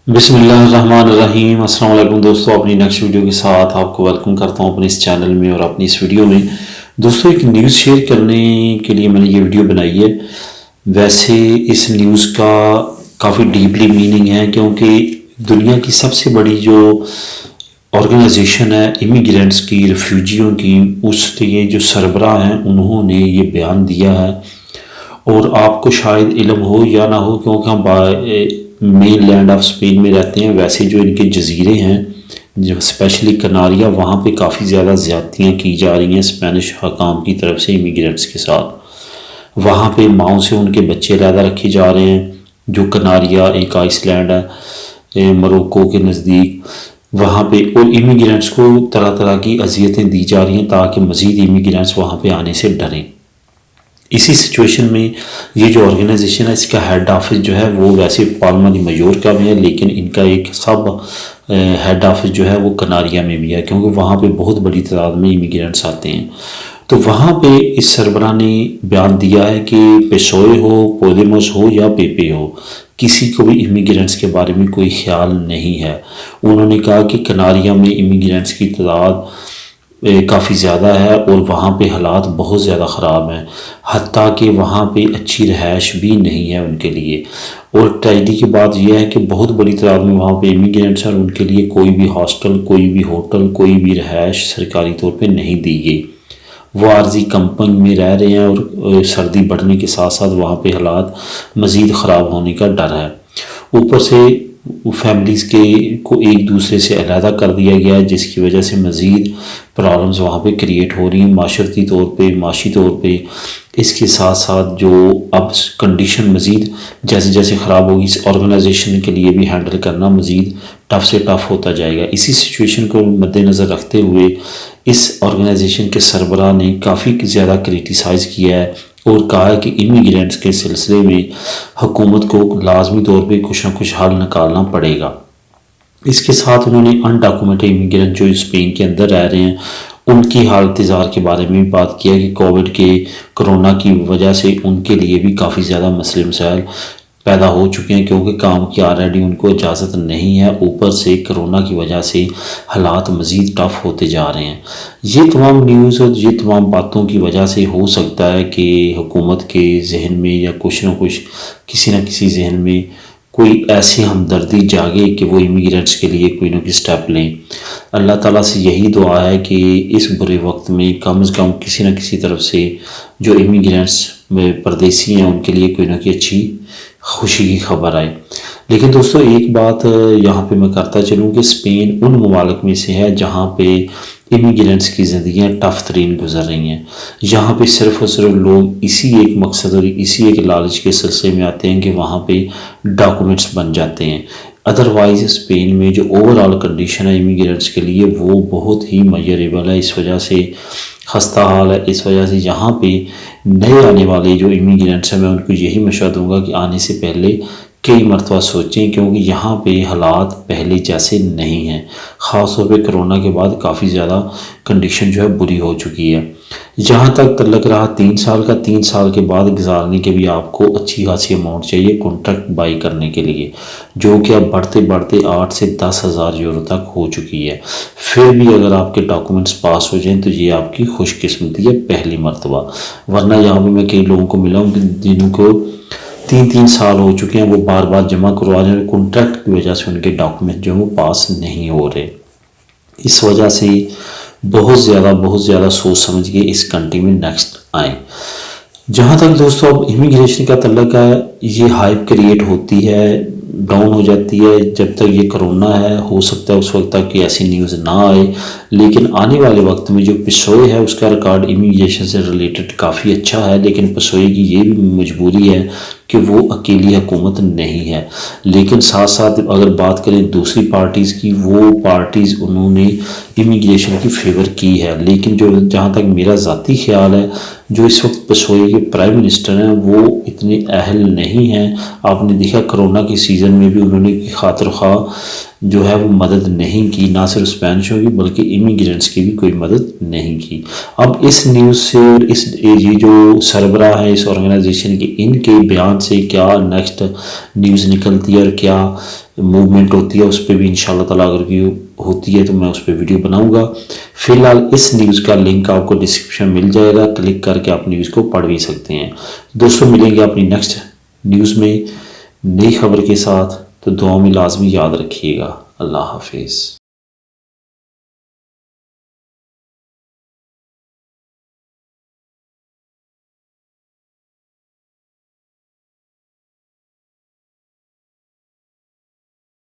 बिस्मिल्लाहिर्रहमानिर्रहीम। अस्सलाम वालेकुम दोस्तों, अपनी नेक्स्ट वीडियो के साथ आपको वेलकम करता हूं अपने इस चैनल में। और अपनी इस वीडियो में दोस्तों एक न्यूज़ शेयर करने के लिए मैंने ये वीडियो बनाई है। वैसे इस न्यूज़ का काफ़ी डीपली मीनिंग है, क्योंकि दुनिया की सबसे बड़ी जो ऑर्गेनाइजेशन है इमिग्रेंट्स की, रिफ्यूजियों की, उसके जो सरबराह हैं उन्होंने ये बयान दिया है। और आपको शायद इल्म हो या ना हो, क्योंकि हम मेन लैंड ऑफ स्पेन में रहते हैं। वैसे जो इनके जजीरे हैं, जो स्पेशली कनारिया, वहाँ पे काफ़ी ज़्यादा ज़्यादतियाँ की जा रही हैं स्पेनिश हकाम की तरफ से इमिग्रेंट्स के साथ। वहाँ पे माओं से उनके बच्चे अलहदा रखे जा रहे हैं। जो कनारिया एक आइसलैंड है मोरक्को के नज़दीक, वहाँ पे और इमिग्रेंट्स को तरह तरह की अजियतें दी जा रही हैं ताकि मज़ीद इमिग्रेंट्स वहाँ पे आने से डरें। इसी सिचुएशन में ये जो ऑर्गेनाइजेशन है, इसका हेड ऑफिस जो है वो वैसे पाल्मा दी मयोर्का में है, लेकिन इनका एक सब हेड ऑफिस जो है वो कनारिया में भी है, क्योंकि वहाँ पे बहुत बड़ी तादाद में इमिग्रेंट्स आते हैं। तो वहाँ पे इस सरबरा ने बयान दिया है कि पेशोए हो, पोदेमोस हो या पेपे हो, किसी को भी इमिग्रेंट्स के बारे में कोई ख्याल नहीं है। उन्होंने कहा कि कनारिया में इमिग्रेंट्स की तादाद काफ़ी ज़्यादा है और वहाँ पे हालात बहुत ज़्यादा ख़राब हैं, हत्ता कि वहाँ पे अच्छी रहायश भी नहीं है उनके लिए। और ट्रेजेडी की बात यह है कि बहुत बड़ी तादाद में वहाँ पे इमिग्रेंट्स हैं और उनके लिए कोई भी हॉस्टल, कोई भी होटल, कोई भी रहायश सरकारी तौर पे नहीं दी गई। वो आर्जी कंपनी में रह रहे हैं और सर्दी बढ़ने के साथ साथ वहाँ पे हालात मज़ीद ख़राब होने का डर है। ऊपर से फैमिलीज़ के को एक दूसरे से अलहदा कर दिया गया है, जिसकी वजह से मज़ीद प्रॉब्लम्स वहाँ पे क्रिएट हो रही हैं माशरती तौर पे, माशी तौर पे। इसके साथ साथ जो अब कंडीशन मज़ीद जैसे जैसे ख़राब होगी, इस ऑर्गेनाइजेशन के लिए भी हैंडल करना मज़ीद टफ़ से टफ़ होता जाएगा। इसी सिचुएशन को मद्देनज़र रखते हुए इस ऑर्गेनाइजेशन के सरबराह ने काफ़ी ज़्यादा क्रिटिसाइज़ किया है और कहा है कि इमिग्रेंट्स के सिलसिले में हुकूमत को लाजमी तौर पे कुछ ना कुछ हल निकालना पड़ेगा। इसके साथ उन्होंने अनडॉक्यूमेंटेड इमिग्रेंट जो स्पेन के अंदर रह रहे हैं उनकी हालत ज़ार के बारे में भी बात किया कि कोविड के कोरोना की वजह से उनके लिए भी काफ़ी ज़्यादा मसले मसाइल पैदा हो चुके हैं, क्योंकि काम की ऑलरेडी उनको इजाज़त नहीं है। ऊपर से कोरोना की वजह से हालात मज़ीद टफ़ होते जा रहे हैं। ये तमाम न्यूज़ और ये तमाम बातों की वजह से हो सकता है कि हुकूमत के जहन में या कुछ ना कुछ किसी न किसी जहन में कोई ऐसी हमदर्दी जागे कि वो इमिग्रेंट्स के लिए कोई ना कोई स्टेप लें। अल्लाह ताला से यही दुआ है कि इस बुरे वक्त में कम से कम किसी न किसी तरफ से जो इमिग्रेंट्स में परदेसी हैं उनके लिए कोई ना कोई अच्छी खुशी की खबर आए। लेकिन दोस्तों एक बात यहाँ पे मैं करता चलूँ कि स्पेन उन ममालिक में से है जहाँ पे इमिग्रेंट्स की ज़िंदगियाँ टफ़ तरीन गुजर रही हैं। यहाँ पे सिर्फ़ और सिर्फ लोग इसी एक मकसद और इसी एक लालच के सिलसिले में आते हैं कि वहाँ पे डॉक्यूमेंट्स बन जाते हैं। अदरवाइज़ स्पेन में जो ओवरऑल कंडीशन है इमिग्रेंट्स के लिए वो बहुत ही मजरेबल है। इस वजह से खस्ता हाल है। इस वजह से यहाँ पे नए आने वाले जो इमिग्रेंट्स हैं मैं उनको यही मशवरा दूंगा कि आने से पहले कई मरतबा सोचें, क्योंकि यहाँ पे हालात पहले जैसे नहीं हैं। ख़ास तौर पे कोरोना के बाद काफ़ी ज़्यादा कंडीशन जो है बुरी हो चुकी है। जहाँ तक लग रहा 3 साल का, 3 साल के बाद गुजारने के भी आपको अच्छी खासी अमाउंट चाहिए कॉन्ट्रैक्ट बाई करने के लिए, जो कि अब बढ़ते बढ़ते 8 से 10 हज़ार यूरो तक हो चुकी है। फिर भी अगर आपके डॉक्यूमेंट्स पास हो जाएं तो ये आपकी खुशकिस्मती है पहली मरतबा। वरना यहाँ पर मैं कई लोगों को मिला हूँ जिनको 3-3 साल हो चुके हैं, वो बार बार जमा करवा रहे हैं, कॉन्ट्रैक्ट की वजह से उनके डॉक्यूमेंट जो है वो पास नहीं हो रहे। इस वजह से बहुत ज़्यादा सोच समझ के इस कंट्री में नेक्स्ट आए। जहाँ तक दोस्तों अब इमिग्रेशन का तल्लक है, ये हाइप क्रिएट होती है, डाउन हो जाती है। जब तक ये कोरोना है हो सकता है उस वक्त तक कि ऐसी न्यूज़ ना आए, लेकिन आने वाले वक्त में जो पिसोए है उसका रिकॉर्ड इमिग्रेशन से रिलेटेड काफ़ी अच्छा है। लेकिन पिसोए की ये भी मजबूरी है कि वो अकेली हुकूमत नहीं है। लेकिन साथ साथ अगर बात करें दूसरी पार्टीज़ की, वो पार्टीज़ उन्होंने इमिग्रेशन की फेवर की है। लेकिन जो जहाँ तक मेरा ज़ाती ख्याल है, जो इस वक्त पिसोए के प्राइम मिनिस्टर हैं वो इतने अहल नहीं हैं। आपने देखा कोरोना के सीज़न में भी उन्होंने खातिर खा جو ہے وہ مدد نہیں کی، نہ صرف اسپینشوں کی بلکہ امیگرینٹس کی بھی کوئی مدد نہیں کی۔ اب اس نیوز سے یہ جو سربراہ ہے اس آرگنائزیشن کے، ان کے بیان سے کیا نیکسٹ نیوز نکلتی ہے اور کیا موومنٹ ہوتی ہے، اس پہ بھی انشاءاللہ تعالیٰ اگر بھی ہوتی ہے تو میں اس پہ ویڈیو بناؤں گا۔ فی الحال اس نیوز کا لنک آپ کو ڈسکرپشن مل جائے گا، کلک کر کے آپ نیوز کو پڑھ بھی سکتے ہیں۔ دوستوں ملیں گے اپنی نیکسٹ نیوز میں نئی خبر کے ساتھ، تو دعاؤں میں لازمی یاد رکھیے گا۔ اللہ حافظ۔